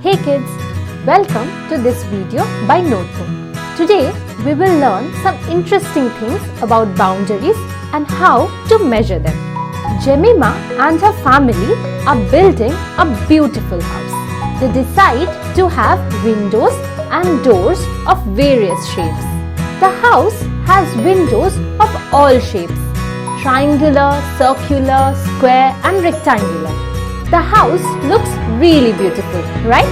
Hey kids, welcome to this video by Notebook. Today we will learn some interesting things about boundaries and how to measure them. Jemima and her family are building a beautiful house. They decide to have windows and doors of various shapes. The house has windows of all shapes: triangular, circular, square and rectangular. The house looks really beautiful, right?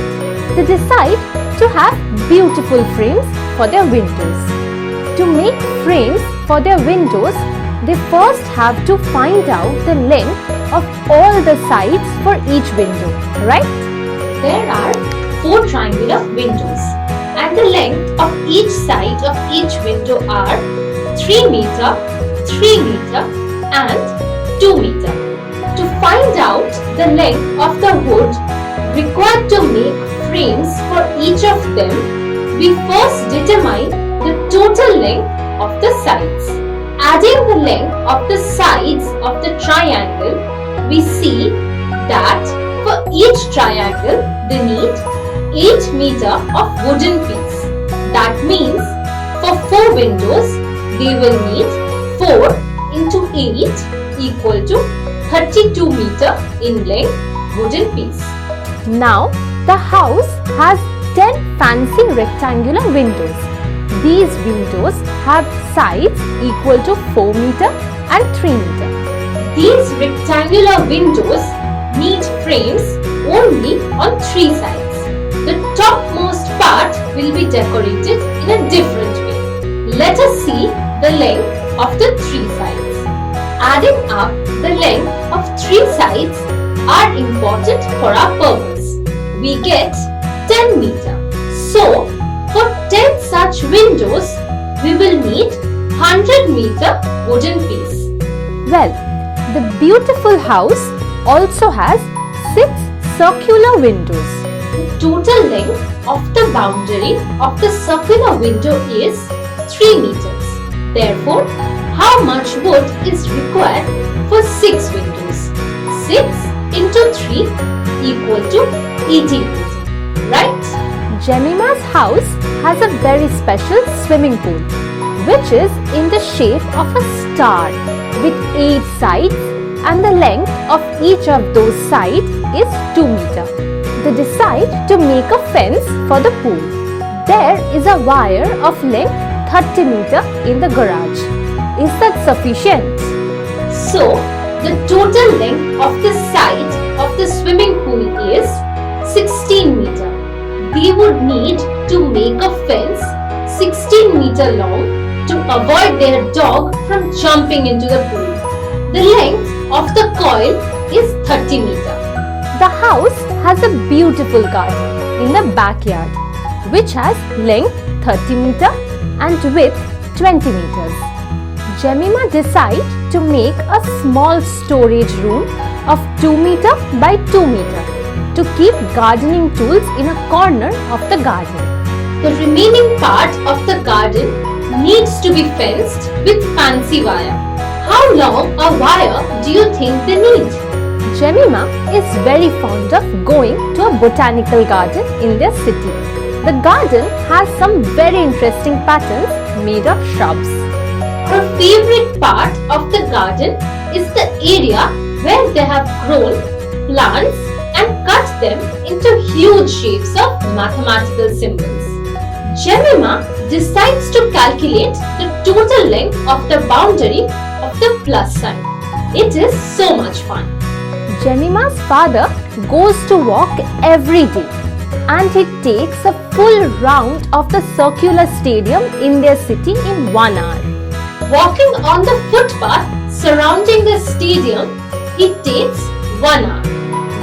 They decide to have beautiful frames for their windows. To make frames for their windows, they first have to find out the length of all the sides for each window, right? There are 4 triangular windows and the length of each side of each window are 3 meter, 3 meter and 2 meter. To find out the length of the wood required to make frames for each of them, we first determine the total length of the sides. Adding the length of the sides of the triangle, we see that for each triangle they need 8 meter of wooden piece. That means for 4 windows they will need 4 into 8 equal to 32 meter in length wooden piece. Now the house has 10 fancy rectangular windows. These windows have sides equal to 4 meter and 3 meter. These rectangular windows need frames only on 3 sides. The topmost part will be decorated in a different way. Let us see the length of the 3 sides. Adding up the length of 3 sides are important for our purpose. We get 10 meter. So, for 10 such windows, we will need 100 meter wooden piece. Well, the beautiful house also has 6 circular windows. The total length of the boundary of the circular window is 3 meters. Therefore, how much wood is required for 6 windows? 6 into 3 equal to 18 meters, right? Jemima's house has a very special swimming pool, which is in the shape of a star with 8 sides, and the length of each of those sides is 2 meter. They decide to make a fence for the pool. There is a wire of length 30 meter in the garage. Is that sufficient? So, the total length of the side of the swimming pool is 16 meter. We would need to make a fence 16 meter long to avoid their dog from jumping into the pool. The length of the coil is 30 meter. The house has a beautiful garden in the backyard, which has length 30 meter and width 20 meters. Jemima decides to make a small storage room of 2 meter by 2 meter to keep gardening tools in a corner of the garden. The remaining part of the garden needs to be fenced with fancy wire. How long a wire do you think they need? Jemima is very fond of going to a botanical garden in their city. The garden has some very interesting patterns made of shrubs. Her favorite part of the garden is the area where they have grown plants and cut them into huge shapes of mathematical symbols. Jemima decides to calculate the total length of the boundary of the plus sign. It is so much fun. Jemima's father goes to walk every day, and he takes a full round of the circular stadium in their city in 1 hour. Walking on the footpath surrounding the stadium, it takes 1 hour.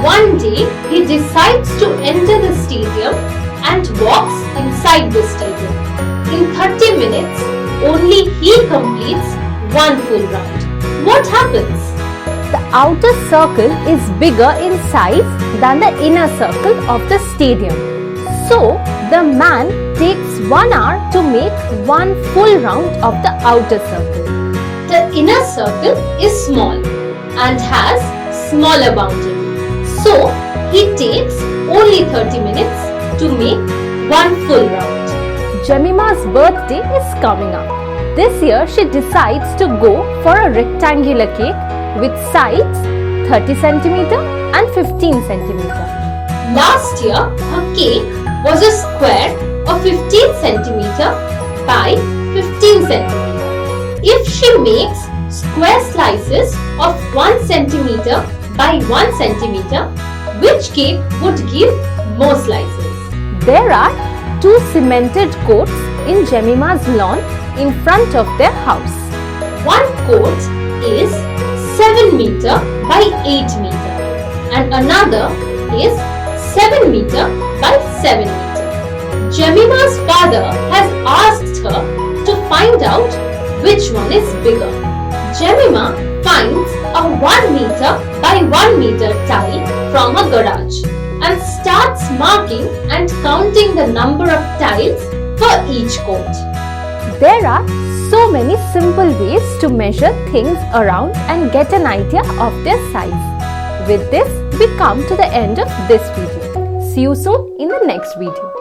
One day, he decides to enter the stadium and walks inside the stadium. In 30 minutes, only he completes 1 full round. What happens? The outer circle is bigger in size than the inner circle of the stadium. So, the man takes 1 hour to make 1 full round of the outer circle. The inner circle is small and has smaller boundary. So, he takes only 30 minutes to make one full round. Jemima's birthday is coming up. This year she decides to go for a rectangular cake with sides 30 cm and 15 cm. Last year her cake was a square of 15 cm by 15 cm. If she makes square slices of 1 cm by 1 cm, which cake would give more slices? There are 2 cemented courts in Jemima's lawn in front of their house. One court is 7 meter by 8 meter and another is 7 meter by 7 meter. Jemima's father has asked her to find out which one is bigger. Jemima finds a 1 meter by 1 meter tile from a garage and starts marking and counting the number of tiles for each court. There are so many simple ways to measure things around and get an idea of their size. With this, we come to the end of this video. See you soon in the next video.